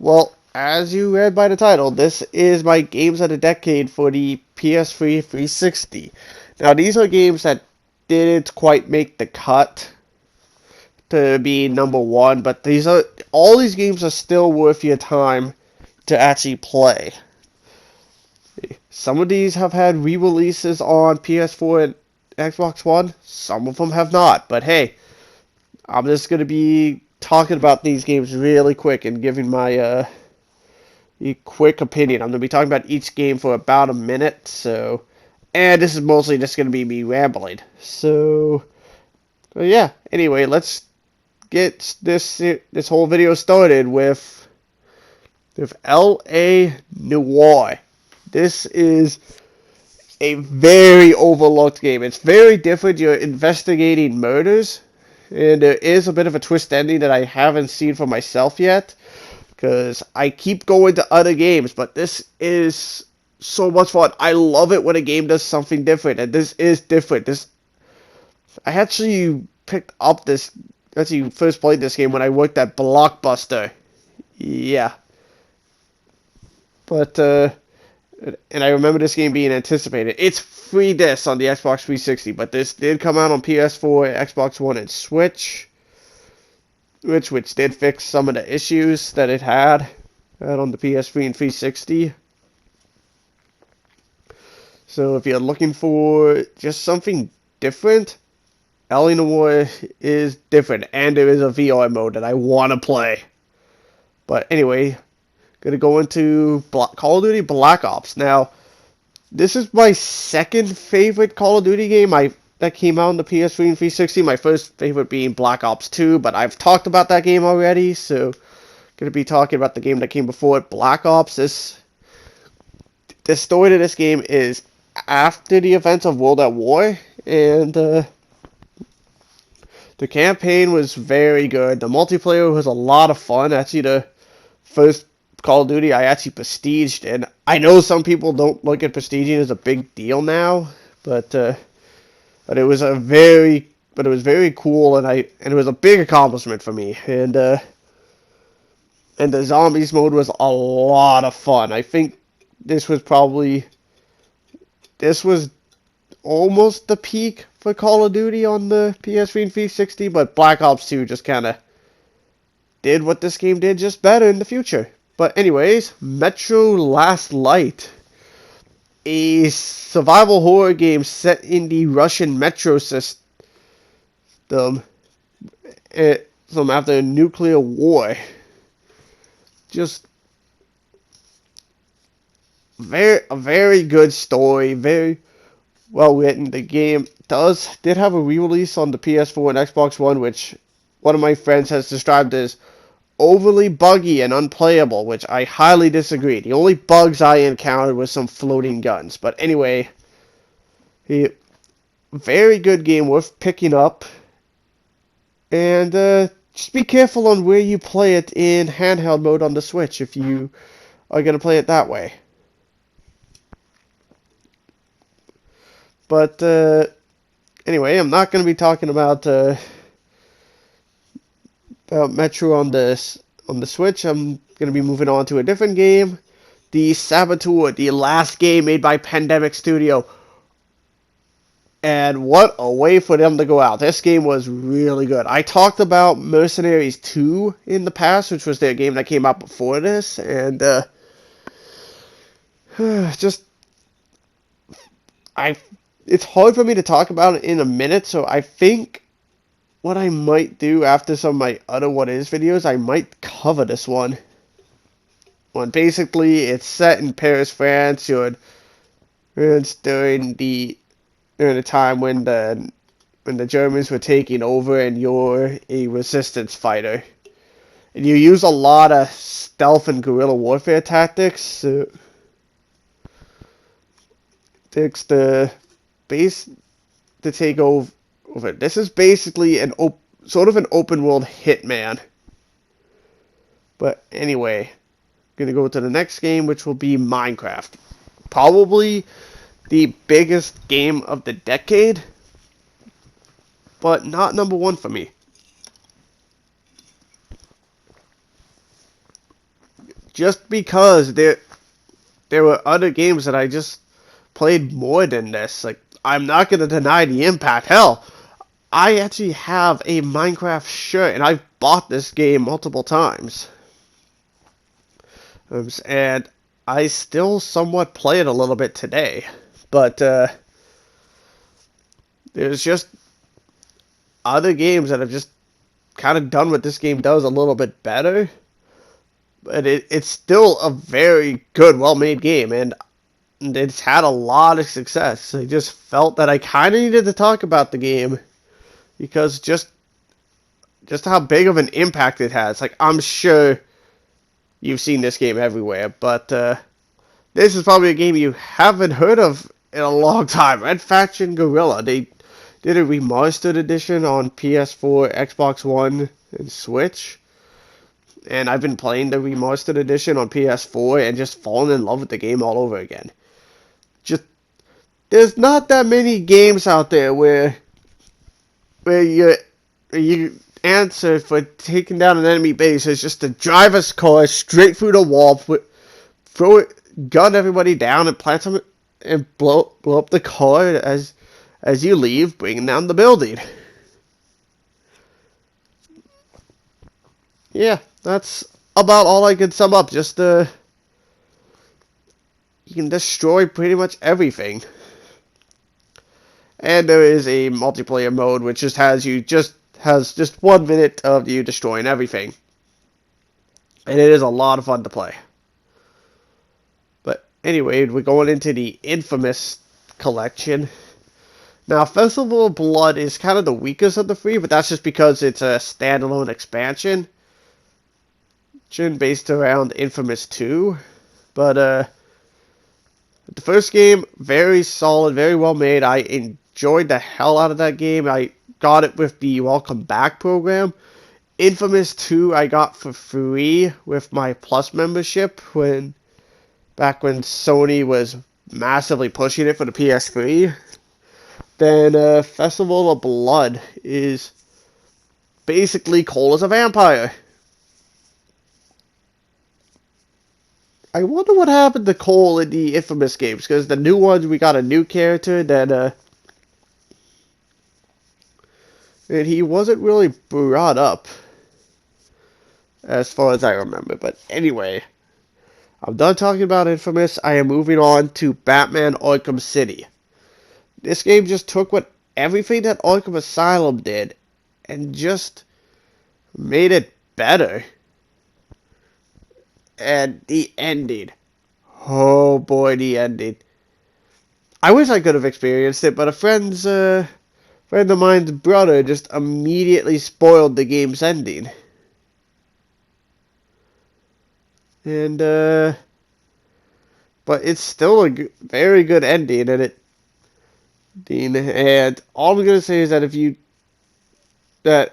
Well, as you read by the title, this is my games of the decade for the PS3 360. Now, these are games that didn't quite make the cut to be number one, but all these games are still worth your time to actually play. Some of these have had re-releases on PS4 and Xbox One. Some of them have not, but hey, I'm just going to be talking about these games really quick and giving my a quick opinion. I'm going to be talking about each game for about a minute, and this is mostly just going to be me rambling. So yeah, anyway, let's get this whole video started with L.A. Noire. This is a very overlooked game. It's very different. You're investigating murders, and there is a bit of a twist ending that I haven't seen for myself yet, because I keep going to other games, but this is so much fun. I love it when a game does something different, and this is different. I actually picked up this, actually first played this game when I worked at Blockbuster. Yeah. But, and I remember this game being anticipated. It's free disc on the Xbox 360, but this did come out on PS4, Xbox One, and Switch, which did fix some of the issues that it had on the PS3 and 360. So if you're looking for just something different, L.A. Noire is different, and there is a VR mode that I want to play. But anyway, gonna go into Call of Duty Black Ops. Now, this is my second favorite Call of Duty game that came out on the PS3 and 360. My first favorite being Black Ops 2, but I've talked about that game already, so gonna be talking about the game that came before it, Black Ops. The story to this game is after the events of World at War, and the campaign was very good. The multiplayer was a lot of fun. Actually, the first Call of Duty I actually prestiged, and I know some people don't look at prestiging as a big deal now, but it was very cool, and it was a big accomplishment for me, and the zombies mode was a lot of fun. I think this was almost the peak for Call of Duty on the PS3 and 360, but Black Ops 2 just kind of did what this game did just better in the future. But anyways, Metro Last Light, a survival horror game set in the Russian metro system after a nuclear war. Just a very good story, very well written. The game did have a re-release on the PS4 and Xbox One, which one of my friends has described as overly buggy and unplayable, which I highly disagree. The only bugs I encountered was some floating guns. But anyway, very good game, worth picking up. And just be careful on where you play it in handheld mode on the Switch if you are going to play it that way. But anyway, I'm not going to be talking about Metro on the Switch. I'm going to be moving on to a different game, the Saboteur, the last game made by Pandemic Studio. And what a way for them to go out. This game was really good. I talked about Mercenaries 2 in the past, which was their game that came out before this, and it's hard for me to talk about it in a minute, so I think what I might do after some of my other What Is videos, I might cover this one. Basically, it's set in Paris, France. It's during the time when the Germans were taking over, and you're a resistance fighter. And you use a lot of stealth and guerrilla warfare tactics. It's the base to take over. This is basically sort of an open world Hitman. But anyway, gonna go to the next game, which will be Minecraft. Probably the biggest game of the decade, but not number one for me. just because there were other games that I just played more than this. Like, I'm not going to deny the impact. Hell, I actually have a Minecraft shirt, and I've bought this game multiple times. And I still somewhat play it a little bit today. But there's just other games that have just kind of done what this game does a little bit better. But it's still a very good, well-made game, and it's had a lot of success. I just felt that I kind of needed to talk about the game because just how big of an impact it has. Like, I'm sure you've seen this game everywhere, but this is probably a game you haven't heard of in a long time. Faction Guerrilla. They did a remastered edition on PS4, Xbox One, and Switch. And I've been playing the remastered edition on PS4 and just fallen in love with the game all over again. Just, there's not that many games out there where you answer for taking down an enemy base is just to drive a car straight through the wall, throw it, gun everybody down, and plant them and blow up the car as you leave, bringing down the building. Yeah, that's about all I can sum up. Just you can destroy pretty much everything. And there is a multiplayer mode which just has 1 minute of you destroying everything. And it is a lot of fun to play. But anyway, we're going into the Infamous collection. Now, Festival of Blood is kind of the weakest of the three, but that's just because it's a standalone expansion based around Infamous 2. But the first game, very solid, very well made. I enjoyed the hell out of that game. I got it with the Welcome Back program. Infamous 2 I got for free with my Plus membership back when Sony was massively pushing it for the PS3. Then Festival of Blood is basically Cole as a vampire. I wonder what happened to Cole in the Infamous games, because the new ones, we got a new character, and he wasn't really brought up, as far as I remember. But anyway, I'm done talking about Infamous. I am moving on to Batman Arkham City. This game just took everything that Arkham Asylum did, and just made it better. And the ending. Oh boy, the ending. I wish I could have experienced it, but a friend of mine's brother just immediately spoiled the game's ending. And, but it's still a very good ending, and all I'm going to say is that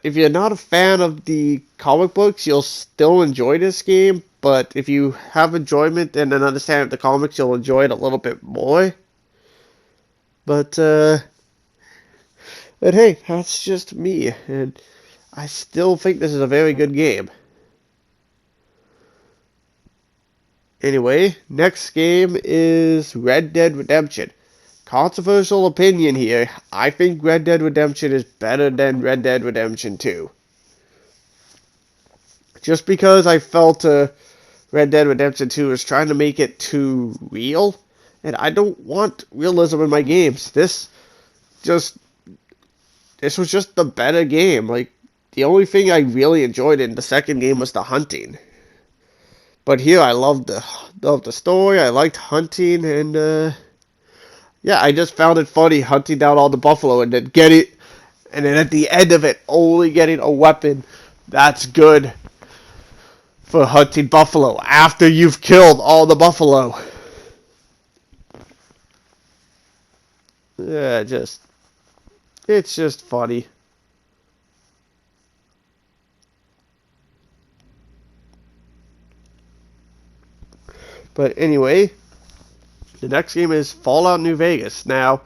if you're not a fan of the comic books, you'll still enjoy this game. But if you have enjoyment and an understanding of the comics, you'll enjoy it a little bit more. But hey, that's just me. And I still think this is a very good game. Anyway, next game is Red Dead Redemption. Controversial opinion here. I think Red Dead Redemption is better than Red Dead Redemption 2. Just because I felt Red Dead Redemption 2 is trying to make it too real, and I don't want realism in my games. This was just the better game. Like, the only thing I really enjoyed in the second game was the hunting. But here I loved the story, I liked hunting, and yeah, I just found it funny hunting down all the buffalo and then at the end of it, only getting a weapon that's good for hunting buffalo after you've killed all the buffalo. Yeah, it's just funny. But anyway, the next game is Fallout New Vegas. Now,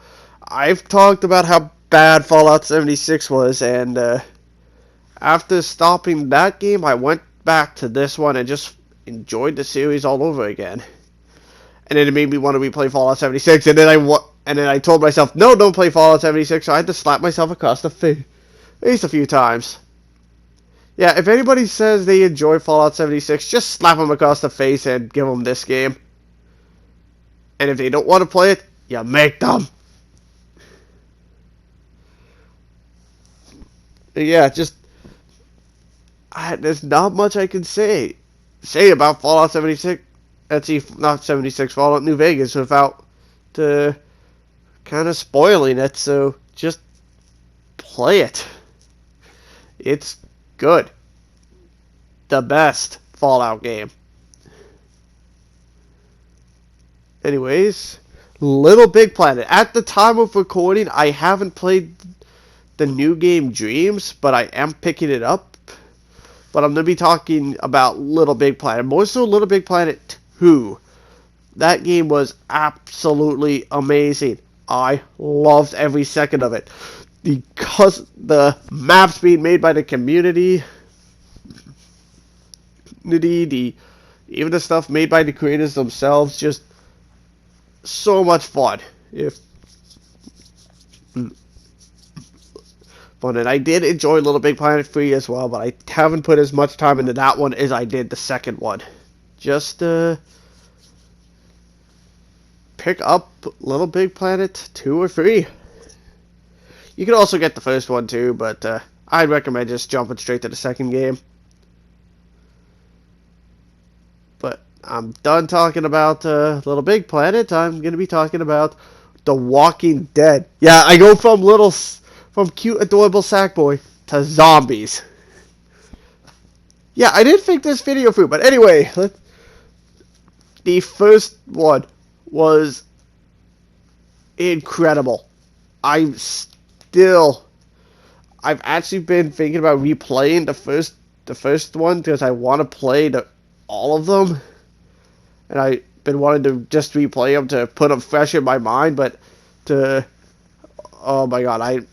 I've talked about how bad Fallout 76 was, and after stopping that game, I went back to this one and just enjoyed the series all over again. And then it made me want to replay Fallout 76, and then I told myself, no, don't play Fallout 76, so I had to slap myself across the face at least a few times. Yeah, if anybody says they enjoy Fallout 76, just slap them across the face and give them this game. And if they don't want to play it, you make them. Yeah, just there's not much I can say about Fallout 76. Not 76, Fallout New Vegas without kind of spoiling it. So just play it. It's good. The best Fallout game. Anyways, LittleBigPlanet. At the time of recording, I haven't played the new game Dreams, but I am picking it up. But I'm going to be talking about LittleBigPlanet. More so LittleBigPlanet 2. That game was absolutely amazing. I loved every second of it. Because the maps being made by the community, even the stuff made by the creators themselves, just so much fun. And I did enjoy LittleBigPlanet 3 as well, but I haven't put as much time into that one as I did the second one. Just pick up LittleBigPlanet 2 or 3. You can also get the first one too, but I'd recommend just jumping straight to the second game. But I'm done talking about LittleBigPlanet. I'm going to be talking about The Walking Dead. Yeah, I go from cute, adorable Sackboy to zombies. Yeah, I didn't think this video through, but anyway, the first one was incredible. I've actually been thinking about replaying the first one because I want to play all of them, and I've been wanting to just replay them to put them fresh in my mind. But oh my god,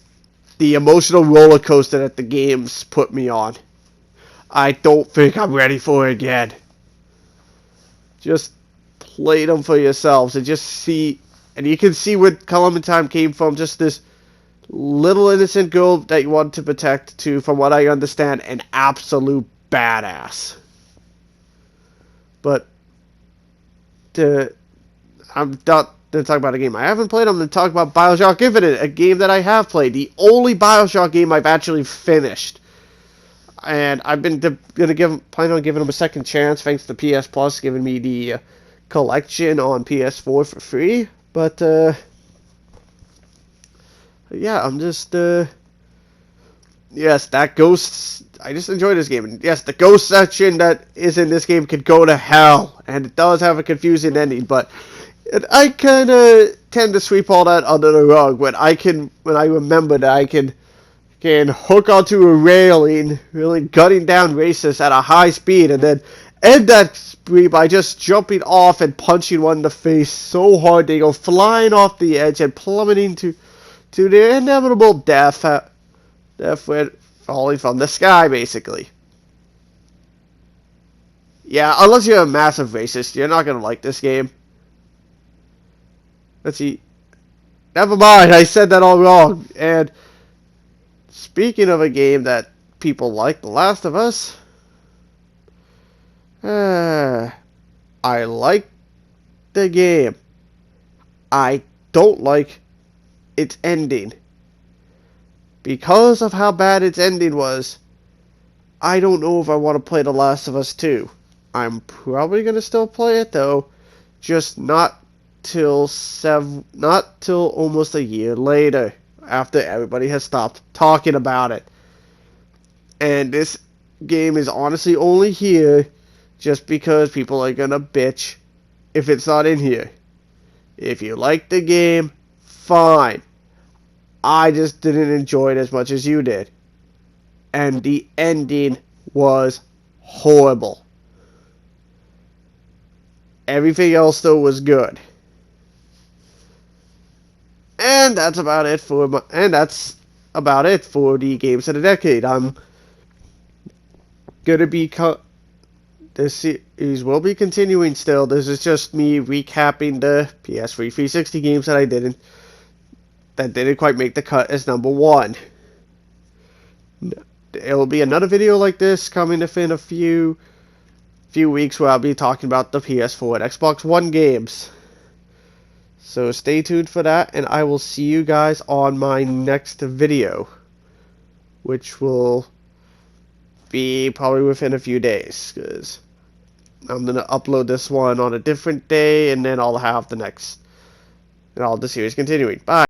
the emotional roller coaster that the games put me on, I don't think I'm ready for it again. Just play them for yourselves and just see, and you can see where Clementine came from. Just this little innocent girl that you want to protect to, from what I understand, an absolute badass. But I'm not to talk about a game I haven't played. I'm going to talk about BioShock Infinite, a game that I have played. The only BioShock game I've actually finished. And I've been planning on giving them a second chance, thanks to PS Plus giving me the collection on PS4 for free. But, yeah, I'm just, yes, that ghost, I just enjoy this game. And yes, the ghost section that is in this game could go to hell. And it does have a confusing ending, but I kind of tend to sweep all that under the rug when I remember that I can hook onto a railing, really gutting down racists at a high speed, and then end that spree by just jumping off and punching one in the face so hard they go flying off the edge and plummeting to their inevitable death falling from the sky, basically. Yeah, unless you're a massive racist, you're not going to like this game. Let's see. Never mind, I said that all wrong. And speaking of a game that people like, The Last of Us. I like the game. I don't like its ending. Because of how bad its ending was, I don't know if I want to play The Last of Us 2. I'm probably going to still play it though, just not till almost a year later, after everybody has stopped talking about it. And this game is honestly only here just because people are gonna bitch if it's not in here. If you like the game, fine. I just didn't enjoy it as much as you did. And the ending was horrible. Everything else though was good. And that's about it for the games of the decade. I'm gonna be this series will be continuing still. This is just me recapping the PS3 360 games that didn't quite make the cut as number 1. There will be another video like this coming within a few weeks where I'll be talking about the PS4 and Xbox One games. So stay tuned for that, and I will see you guys on my next video, which will be probably within a few days, because I'm going to upload this one on a different day, and then I'll have the next, and all the series continuing. Bye!